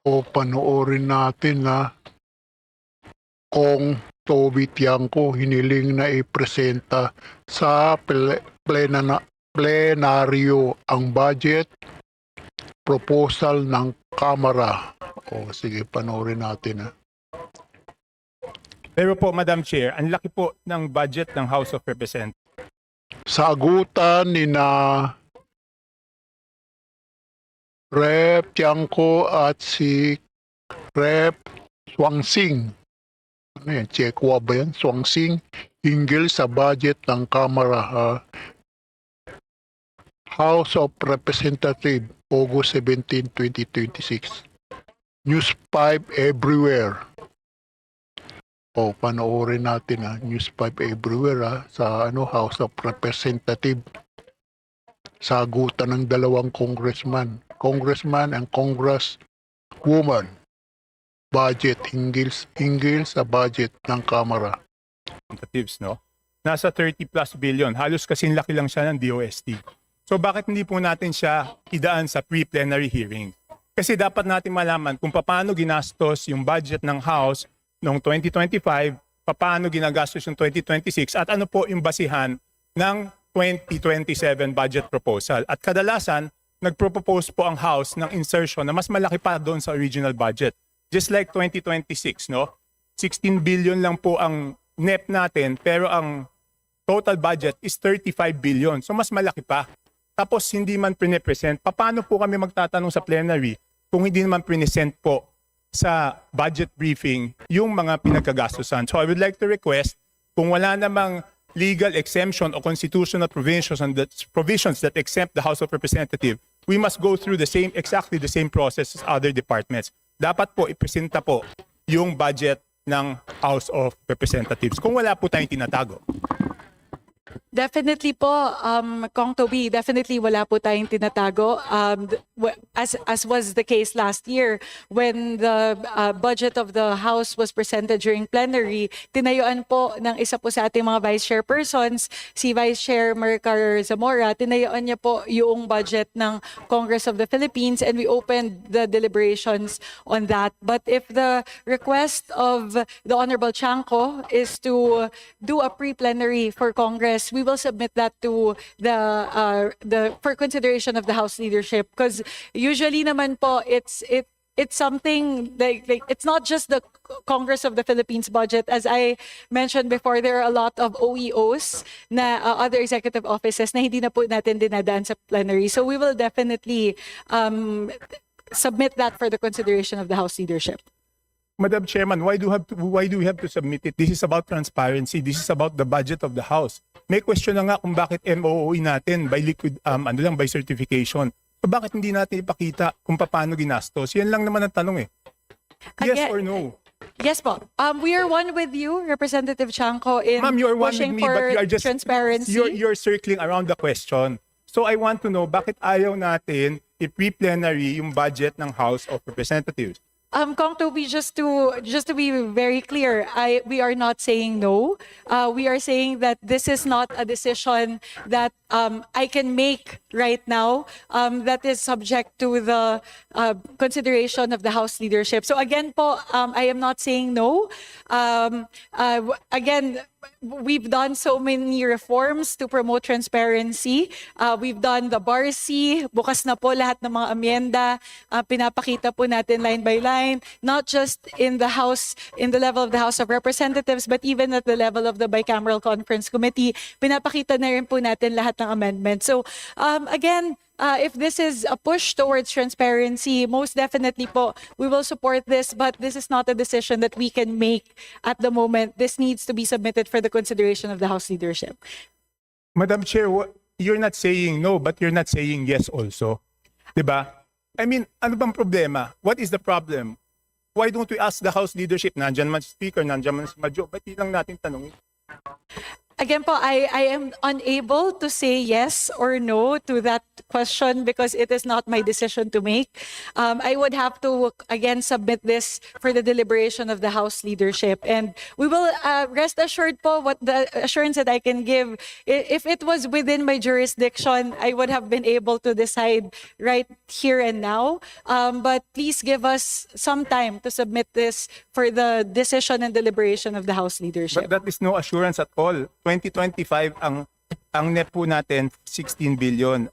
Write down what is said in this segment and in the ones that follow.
O panoorin natin na kung Toby Tiangco hiniling na ipresenta sa plenaryo ang budget proposal ng Kamara. O sige, panoorin natin ha. Pero po, Madam Chair, ang laki po ng budget ng House of Representatives. Sagutan ni na Rep. Tiangco at si Rep. Swangsing. Ano yan? Chekwa ba yan? Swangsing hinggil sa budget ng Kamara. House of Representatives, August 17, 2026. News 5 everywhere. O, panoorin natin News 5 everywhere sa House of Representatives. Sagutan ng dalawang congressman and congresswoman. Budget, hinggil sa budget ng Kamara. No? Nasa 30 plus billion. Halos kasing laki lang siya ng DOST. So bakit hindi po natin siya idaan sa pre-plenary hearing? Kasi dapat natin malaman kung paano ginastos yung budget ng House noong 2025, paano ginagastos yung 2026, at ano po yung basihan ng 2027 budget proposal. At kadalasan, nagpropose po ang House ng insertion na mas malaki pa doon sa original budget. Just like 2026, no? 16 billion lang po ang NEP natin, pero ang total budget is 35 billion. So mas malaki pa. Tapos hindi man pre-present, paano po kami magtatanong sa plenary kung hindi naman present po sa budget briefing yung mga pinagkagastusan? So I would like to request, kung wala namang legal exemption o constitutional provisions that exempt the House of Representatives, we must go through exactly the same process as other departments. Dapat po ipresenta po yung budget ng House of Representatives kung wala po tayong tinatago. Definitely po, Kong Toby, definitely wala po tayong tinatago. As was the case last year, when the budget of the House was presented during plenary, tinayuan po ng isa po sa ating mga vice chairpersons, si Vice Chair Mercar Zamora, tinayuan niya po yung budget ng Congress of the Philippines, and we opened the deliberations on that. But if the request of the Honorable Tiangco is to do a pre-plenary for Congress, we will submit that to the for consideration of the House leadership, because usually naman po it's something like it's not just the Congress of the Philippines budget. As I mentioned before, there are a lot of OEOs na other executive offices na hindi na po natin dinadaan sa plenary. So we will definitely submit that for the consideration of the House leadership. Madam Chairman, why do we have to submit it? This is about transparency. This is about the budget of the House. May question na nga kung bakit MOOE natin by by certification. So bakit hindi natin ipakita kung paano ginastos? Yan lang naman ang tanong eh. Yes or no? Yes po. We are one with you, Representative Tiangco, in Ma'am, you're one with pushing me, for but you are just transparency. You're circling around the question. So I want to know, bakit ayaw natin i-pre-plenary yung budget ng House of Representatives? Kong Toby, just to be very clear, we are not saying no. We are saying that this is not a decision that I can make right now. That is subject to the consideration of the House leadership. So again po, I am not saying no. Again, we've done so many reforms to promote transparency. We've done the BARC, bukas na po lahat ng mga amyenda, pinapakita po natin line by line, not just in the House, in the level of the House of Representatives, but even at the level of the Bicameral Conference Committee, pinapakita na rin po natin lahat ng amendments. So again, if this is a push towards transparency, most definitely po, we will support this, but this is not a decision that we can make at the moment. This needs to be submitted for the consideration of the House leadership. Madam Chair, you're not saying no, but you're not saying yes also. Diba? I mean, ano bang problema? What is the problem? Why don't we ask the House leadership? Nandyan man si Speaker, nandyan man si Madjo, ba't di lang natin tanongin? Again po, I am unable to say yes or no to that question because it is not my decision to make. I would have to, again, submit this for the deliberation of the House leadership. And we will rest assured po what the assurance that I can give. If it was within my jurisdiction, I would have been able to decide right here and now. But please give us some time to submit this for the decision and deliberation of the House leadership. But that is no assurance at all. 2025 ang net po natin 16 billion.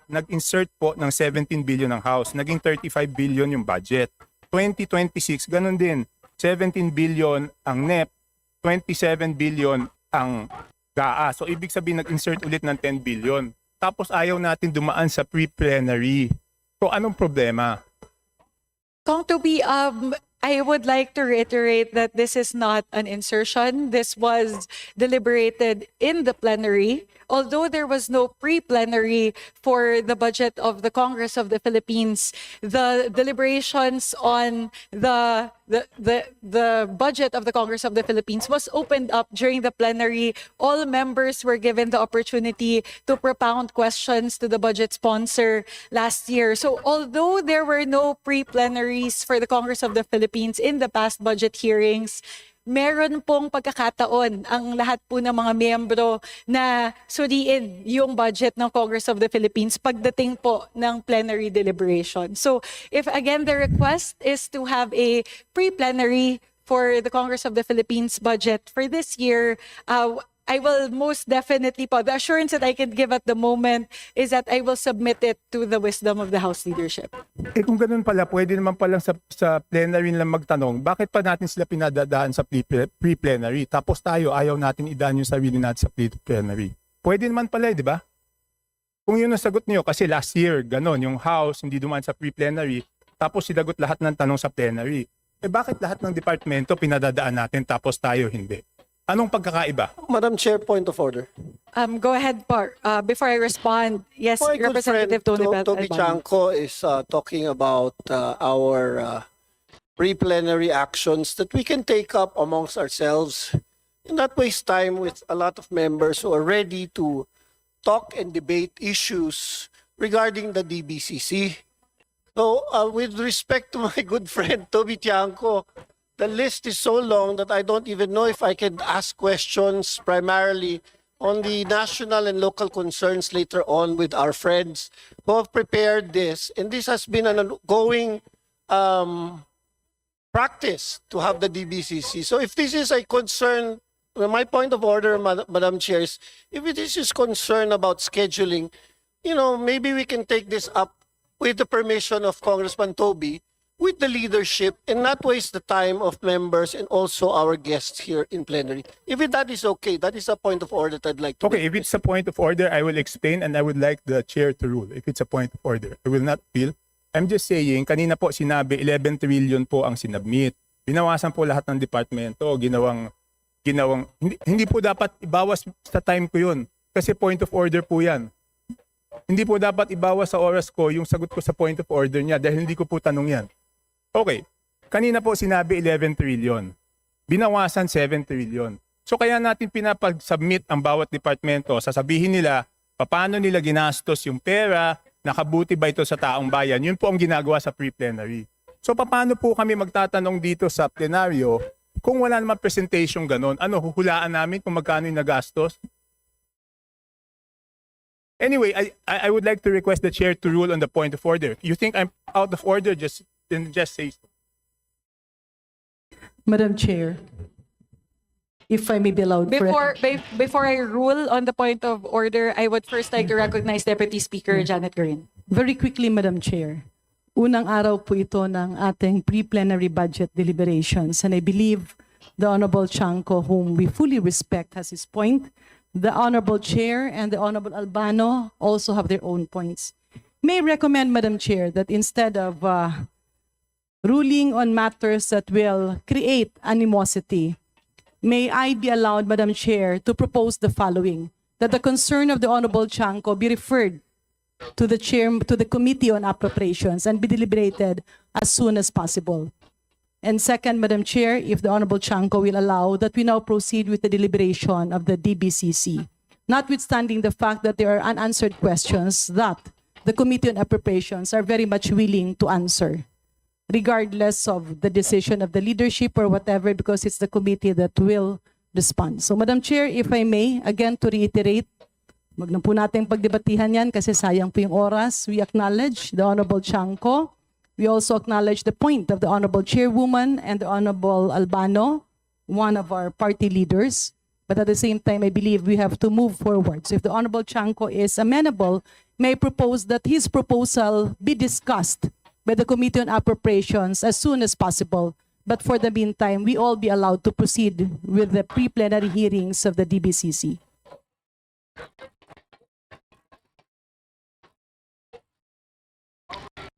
Nag-insert po ng 17 billion ng House, naging 35 billion yung budget. 2026 ganun din. 17 billion ang NEP, 27 billion ang GAA. So ibig sabihin nag-insert ulit ng 10 billion. Tapos ayaw natin dumaan sa pre-plenary. So anong problema? Kong Toby, I would like to reiterate that this is not an insertion. This was deliberated in the plenary. Although there was no pre-plenary for the budget of the Congress of the Philippines, the deliberations on the budget of the Congress of the Philippines was opened up during the plenary. All members were given the opportunity to propound questions to the budget sponsor last year. So although there were no pre-plenaries for the Congress of the Philippines in the past budget hearings, meron pong pagkakataon ang lahat po ng mga miyembro na suriin yung budget ng Congress of the Philippines pagdating po ng plenary deliberation. So if again the request is to have a pre-plenary for the Congress of the Philippines budget for this year, I will most definitely po, the assurance that I can give at the moment is that I will submit it to the wisdom of the House leadership. Eh kung ganun pala, pwede naman palang sa plenary lang magtanong, bakit pa natin sila pinadadaan sa pre-plenary? Tapos tayo, ayaw natin idaan yung sarili natin sa pre-plenary. Pwede naman pala, di ba? Kung yun ang sagot niyo, kasi last year, ganun, yung House hindi dumaan sa pre-plenary, tapos sinagot lahat ng tanong sa plenary. Eh bakit lahat ng departamento pinadadaan natin tapos tayo hindi? Anong pagkakaiba? Madam Chair, point of order. Go ahead, Par. Before I respond, yes, My good friend Representative Tony Toby Albano. Chanco is talking about our pre-plenary actions that we can take up amongst ourselves and not waste time with a lot of members who are ready to talk and debate issues regarding the DBCC. So, with respect to my good friend Toby Chanco, the list is so long that I don't even know if I can ask questions primarily on the national and local concerns later on with our friends who have prepared this. And this has been an ongoing practice to have the DBCC. So if this is a concern, my point of order, Madam Chair, is if it is concern about scheduling, maybe we can take this up with the permission of Congressman Toby, with the leadership, and not waste the time of members and also our guests here in plenary. If that is okay, that is a point of order that I'd like to Okay, if make. it's a point of order, I will explain and I would like the chair to rule. If it's a point of order, I will not appeal. I'm just saying, kanina po sinabi 11 trillion po ang sinubmit. Binawasan po lahat ng departamento, ginawang hindi po dapat ibawas sa time ko 'yun kasi point of order po 'yan. Hindi po dapat ibawas sa oras ko yung sagot ko sa point of order niya dahil hindi ko po tanong 'yan. Okay. Kanina po sinabi 11 trillion. Binawasan 7 trillion. So kaya natin pinapag-submit ang bawat departamento. Sasabihin nila paano nila ginastos yung pera, nakabuti ba ito sa taong bayan. Yun po ang ginagawa sa pre-plenary. So paano po kami magtatanong dito sa plenaryo kung wala naman presentation ganon? Ano, huhulaan namin kung magkano yung nagastos? Anyway, I would like to request the chair to rule on the point of order. You think I'm out of order? Just say so. Madam Chair, if I may be allowed Before I rule on the point of order, I would first like to recognize Deputy Speaker Janet Green. very quickly, Madam Chair. Unang araw po ito ng ating pre-plenary budget deliberations, and I believe the Honorable Chanco, whom we fully respect, has his point. The Honorable Chair and the Honorable Albano also have their own points. May I recommend, Madam Chair, that instead of ruling on matters that will create animosity, may I be allowed, Madam Chair, to propose the following: that the concern of the Honorable Chanco be referred to the Committee on Appropriations and be deliberated as soon as possible. And second, Madam Chair, if the Honorable Chanco will allow, that we now proceed with the deliberation of the DBCC. Notwithstanding the fact that there are unanswered questions that the Committee on Appropriations are very much willing to answer, regardless of the decision of the leadership or whatever, because it's the committee that will respond. So, Madam Chair, if I may, again to reiterate, wag na po natin pagdebatihan yan kasi sayang po yung oras. We acknowledge the Honorable Chanco. We also acknowledge the point of the Honorable Chairwoman and the Honorable Albano, one of our party leaders. But at the same time, I believe we have to move forward. So if the Honorable Chanco is amenable, may I propose that his proposal be discussed by the Committee on Appropriations as soon as possible. But for the meantime, we all be allowed to proceed with the pre-plenary hearings of the DBCC.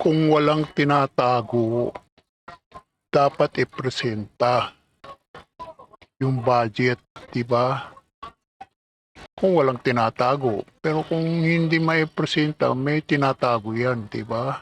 Kung walang tinatago, dapat ipresenta yung budget, di ba? Kung walang tinatago. Pero kung hindi may presenta, may tinatago yan, di ba?